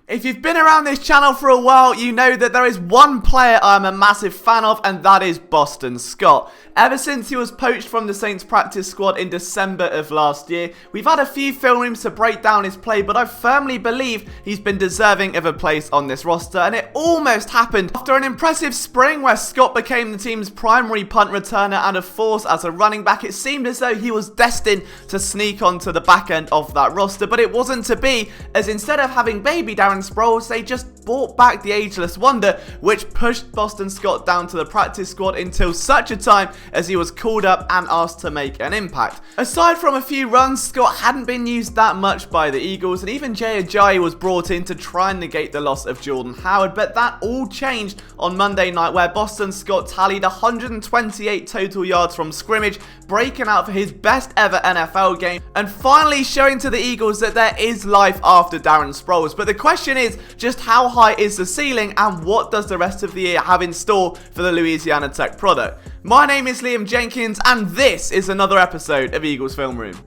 If you've been around this channel for a while, you know that there is one player I'm a massive fan of, and that is Boston Scott. Ever since he was poached from the Saints practice squad in December of last year, we've had a few film rooms to break down his play, but I firmly believe he's been deserving of a place on this roster, and it almost happened after an impressive spring where Scott became the team's primary punt returner and a force as a running back. It seemed as though he was destined to sneak onto the back end of that roster, but it wasn't to be, as instead of having baby Darren Sproles, they just brought back the ageless wonder, which pushed Boston Scott down to the practice squad until such a time as he was called up and asked to make an impact. Aside from a few runs, Scott hadn't been used that much by the Eagles, and even Jay Ajayi was brought in to try and negate the loss of Jordan Howard, but that all changed on Monday night, where Boston Scott tallied 128 total yards from scrimmage, breaking out for his best ever NFL game, and finally showing to the Eagles that there is life after Darren Sproles. But the question is, just how high is the ceiling, and what does the rest of the year have in store for the Louisiana Tech product? My name is Liam Jenkins, and this is another episode of Eagles Film Room.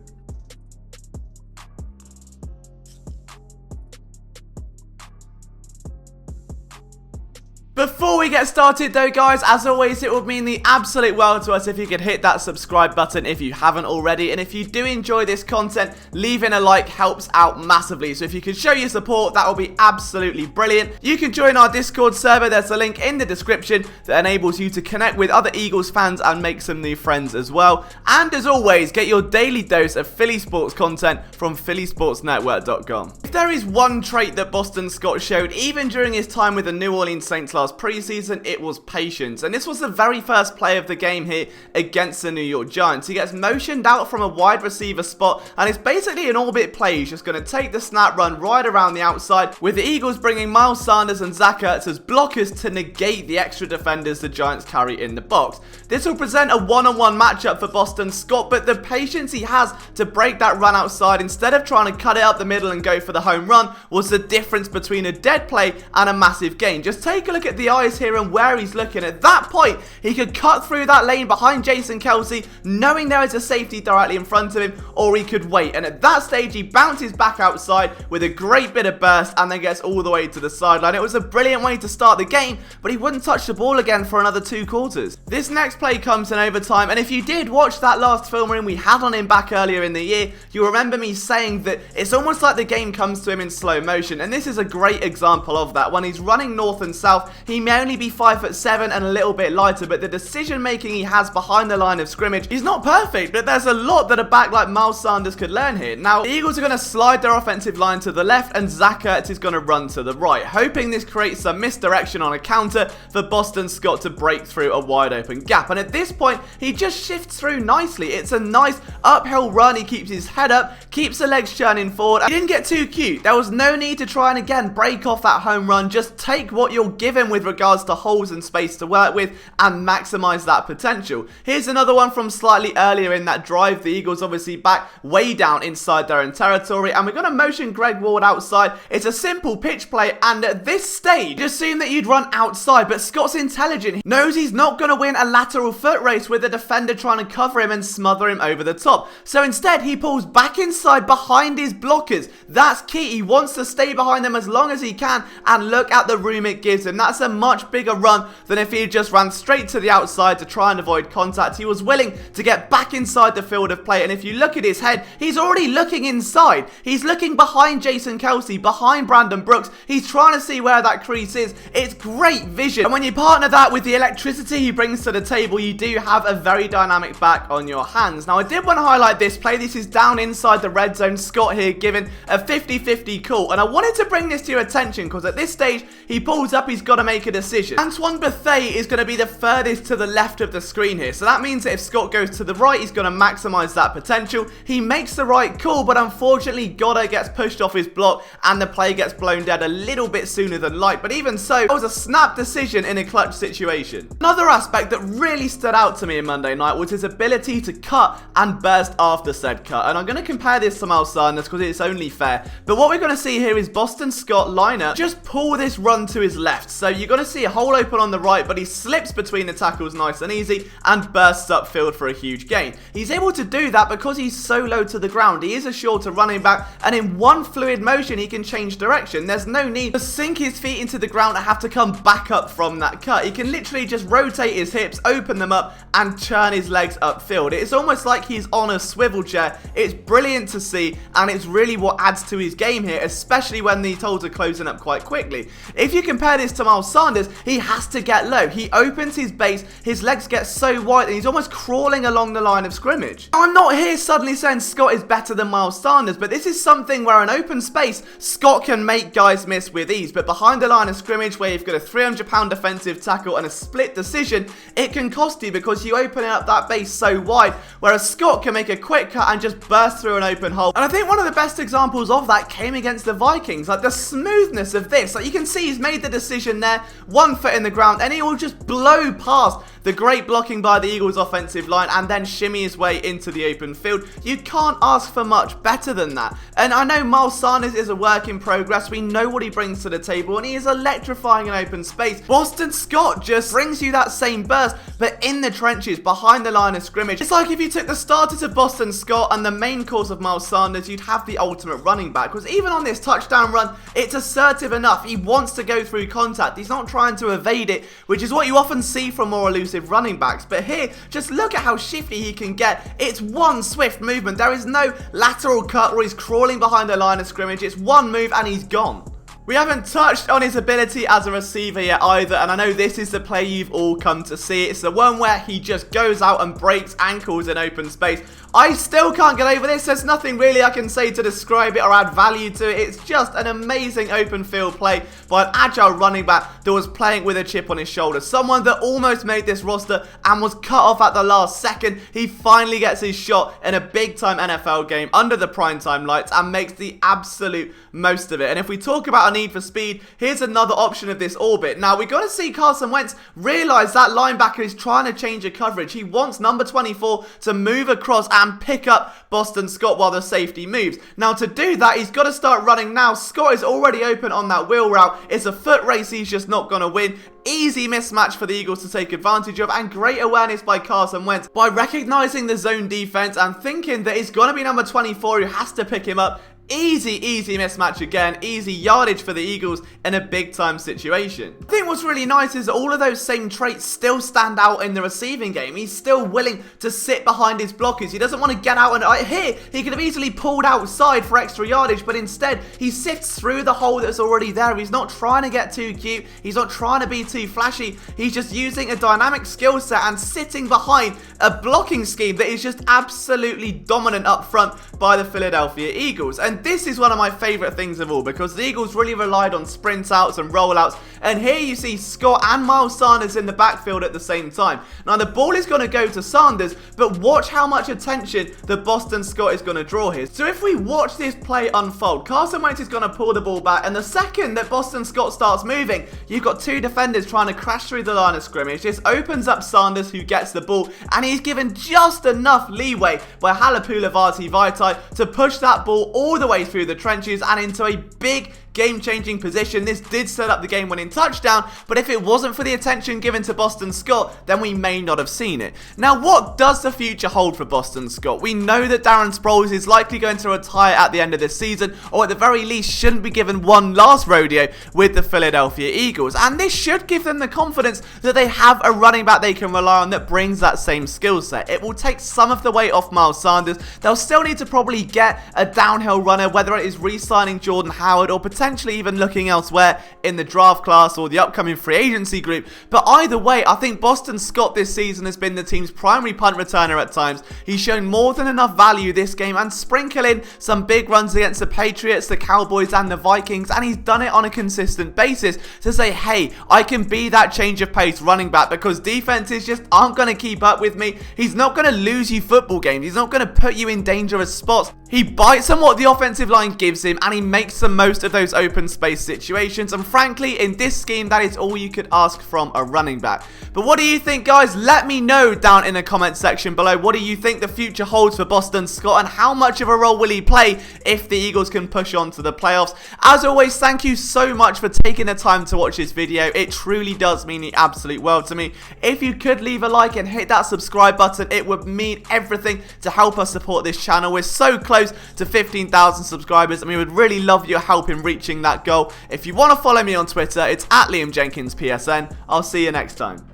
Before we get started though, guys, as always, it would mean the absolute world to us if you could hit that subscribe button if you haven't already, and if you do enjoy this content, leaving a like helps out massively, so if you could show your support, that would be absolutely brilliant. You can join our Discord server, there's a link in the description that enables you to connect with other Eagles fans and make some new friends as well, and as always, get your daily dose of Philly sports content from phillysportsnetwork.com. If there is one trait that Boston Scott showed even during his time with the New Orleans Saints last preseason, it was patience, and this was the very first play of the game here against the New York Giants. He gets motioned out from a wide receiver spot, and it's basically an orbit play. He's just going to take the snap, run right around the outside, with the Eagles bringing Miles Sanders and Zach Ertz as blockers to negate the extra defenders the Giants carry in the box. This will present a one-on-one matchup for Boston Scott, but the patience he has to break that run outside instead of trying to cut it up the middle and go for the home run was the difference between a dead play and a massive gain. Just take a look at the eyes here and where he's looking. At that point, he could cut through that lane behind Jason Kelce, knowing there is a safety directly in front of him, or he could wait. And at that stage, he bounces back outside with a great bit of burst and then gets all the way to the sideline. It was a brilliant way to start the game, but he wouldn't touch the ball again for another 2 quarters. This next play comes in overtime, and if you did watch that last film room we had on him back earlier in the year, you'll remember me saying that it's almost like the game comes to him in slow motion, and this is a great example of that. When he's running north and south, he may only be 5'7" and a little bit lighter, but the decision making he has behind the line of scrimmage, he's not perfect, but there's a lot that a back like Miles Sanders could learn here. Now, the Eagles are going to slide their offensive line to the left, and Zach Ertz is going to run to the right, hoping this creates some misdirection on a counter for Boston Scott to break through a wide open gap. And at this point, he just shifts through nicely. It's a nice uphill run. He keeps his head up, keeps the legs churning forward. He didn't get too cute. There was no need to try and again break off that home run. Just take what you're given with regards to holes and space to work with and maximize that potential. Here's another one from slightly earlier in that drive. The Eagles obviously back way down inside their own territory, and we're going to motion Greg Ward outside. It's a simple pitch play, and at this stage, you assume that you'd run outside, but Scott's intelligent. He knows he's not going to win a lateral foot race with a defender trying to cover him and smother him over the top. So instead, he pulls back inside behind his blockers. That's key. He wants to stay behind them as long as he can, and look at the room it gives him. That's a much bigger run than if he had just ran straight to the outside to try and avoid contact. He was willing to get back inside the field of play, and if you look at his head, he's already looking inside. He's looking behind Jason Kelce, behind Brandon Brooks. He's trying to see where that crease is. It's great vision, and when you partner that with the electricity he brings to the table, you do have a very dynamic back on your hands. Now, I did want to highlight this play. This is down inside the red zone. Scott here given a 50-50 call, and I wanted to bring this to your attention because at this stage, he pulls up, he's got to make a decision. Antoine Bethea is going to be the furthest to the left of the screen here, so that means that if Scott goes to the right, he's going to maximize that potential. He makes the right call, but unfortunately Goddard gets pushed off his block and the play gets blown dead a little bit sooner than light, but even so, it was a snap decision in a clutch situation. Another aspect that really stood out to me in Monday night was his ability to cut and burst after said cut, and I'm going to compare this to Miles Sanders because it's only fair, but what we're going to see here is Boston Scott liner just pull this run to his left, so you you're going to see a hole open on the right, but he slips between the tackles nice and easy and bursts upfield for a huge gain. He's able to do that because he's so low to the ground. He is a shorter running back, and in one fluid motion, he can change direction. There's no need to sink his feet into the ground and have to come back up from that cut. He can literally just rotate his hips, open them up, and turn his legs upfield. It's almost like he's on a swivel chair. It's brilliant to see, and it's really what adds to his game here, especially when these holes are closing up quite quickly. If you compare this to Miles Sanders, he has to get low. He opens his base, his legs get so wide, and he's almost crawling along the line of scrimmage. Now, I'm not here suddenly saying Scott is better than Miles Sanders, but this is something where in open space, Scott can make guys miss with ease, but behind the line of scrimmage where you've got a 300-pound defensive tackle and a split decision, it can cost you because you open up that base so wide, whereas Scott can make a quick cut and just burst through an open hole. And I think one of the best examples of that came against the Vikings. Like, the smoothness of this, like, you can see he's made the decision there, 1 foot in the ground, and he will just blow past the great blocking by the Eagles offensive line and then shimmy his way into the open field. You can't ask for much better than that. And I know Miles Sanders is a work in progress. We know what he brings to the table, and he is electrifying in open space. Boston Scott just brings you that same burst, but in the trenches, behind the line of scrimmage. It's like if you took the starters of Boston Scott and the main course of Miles Sanders, you'd have the ultimate running back. Because even on this touchdown run, it's assertive enough. He wants to go through contact. He's not trying to evade it, which is what you often see from more elusive running backs. But here, just look at how shifty he can get. It's one swift movement. There is no lateral cut where he's crawling behind the line of scrimmage. It's one move and he's gone. We haven't touched on his ability as a receiver yet either, and I know this is the play you've all come to see. It's the one where he just goes out and breaks ankles in open space. I still can't get over this. There's nothing really I can say to describe it or add value to it. It's just an amazing open field play by an agile running back that was playing with a chip on his shoulder. Someone that almost made this roster and was cut off at the last second. He finally gets his shot in a big-time NFL game under the primetime lights and makes the absolute most of it. And if we talk about a need for speed, here's another option of this orbit. Now, we've got to see Carson Wentz realize that linebacker is trying to change a coverage. He wants number 24 to move across and pick up Boston Scott while the safety moves. Now, to do that, he's got to start running now. Scott is already open on that wheel route. It's a foot race he's just not going to win. Easy mismatch for the Eagles to take advantage of, and great awareness by Carson Wentz by recognizing the zone defense and thinking that it's going to be number 24 who has to pick him up. Easy mismatch again. Easy yardage for the Eagles in a big-time situation. I think what's really nice is that all of those same traits still stand out in the receiving game. He's still willing to sit behind his blockers. He doesn't want to get out and here. He could have easily pulled outside for extra yardage, but instead he sifts through the hole that's already there. He's not trying to get too cute. He's not trying to be too flashy. He's just using a dynamic skill set and sitting behind a blocking scheme that is just absolutely dominant up front by the Philadelphia Eagles. And this is one of my favourite things of all, because the Eagles really relied on sprint outs and rollouts, and here you see Scott and Miles Sanders in the backfield at the same time. Now, the ball is going to go to Sanders, but watch how much attention the Boston Scott is going to draw here. So if we watch this play unfold, Carson Wentz is going to pull the ball back, and the second that Boston Scott starts moving, you've got two defenders trying to crash through the line of scrimmage. This opens up Sanders, who gets the ball, and he's given just enough leeway by Halapula Vati Vaitai to push that ball all the way through the trenches and into a big game-changing position. This did set up the game-winning touchdown, but if it wasn't for the attention given to Boston Scott, then we may not have seen it. Now, what does the future hold for Boston Scott? We know that Darren Sproles is likely going to retire at the end of this season, or at the very least shouldn't be given one last rodeo with the Philadelphia Eagles, and this should give them the confidence that they have a running back they can rely on that brings that same skill set. It will take some of the weight off Miles Sanders. They'll still need to probably get a downhill runner, whether it is re-signing Jordan Howard or potentially even looking elsewhere in the draft class or the upcoming free agency group. But either way, I think Boston Scott this season has been the team's primary punt returner at times. He's shown more than enough value this game and sprinkle in some big runs against the Patriots, the Cowboys and the Vikings, and he's done it on a consistent basis to say, hey, I can be that change of pace running back because defenses just aren't going to keep up with me. He's not going to lose you football games. He's not going to put you in dangerous spots. He bites on what the offensive line gives him and he makes the most of those those open space situations, and frankly, in this scheme, that is all you could ask from a running back. But what do you think, guys? Let me know down in the comment section below. What do you think the future holds for Boston Scott, and how much of a role will he play if the Eagles can push on to the playoffs? As always, thank you so much for taking the time to watch this video. It truly does mean the absolute world to me. If you could leave a like and hit that subscribe button, it would mean everything to help us support this channel. We're so close to 15,000 subscribers, and we would really love your help in reaching that goal. If you want to follow me on Twitter, it's @LiamJenkinsPSN. I'll see you next time.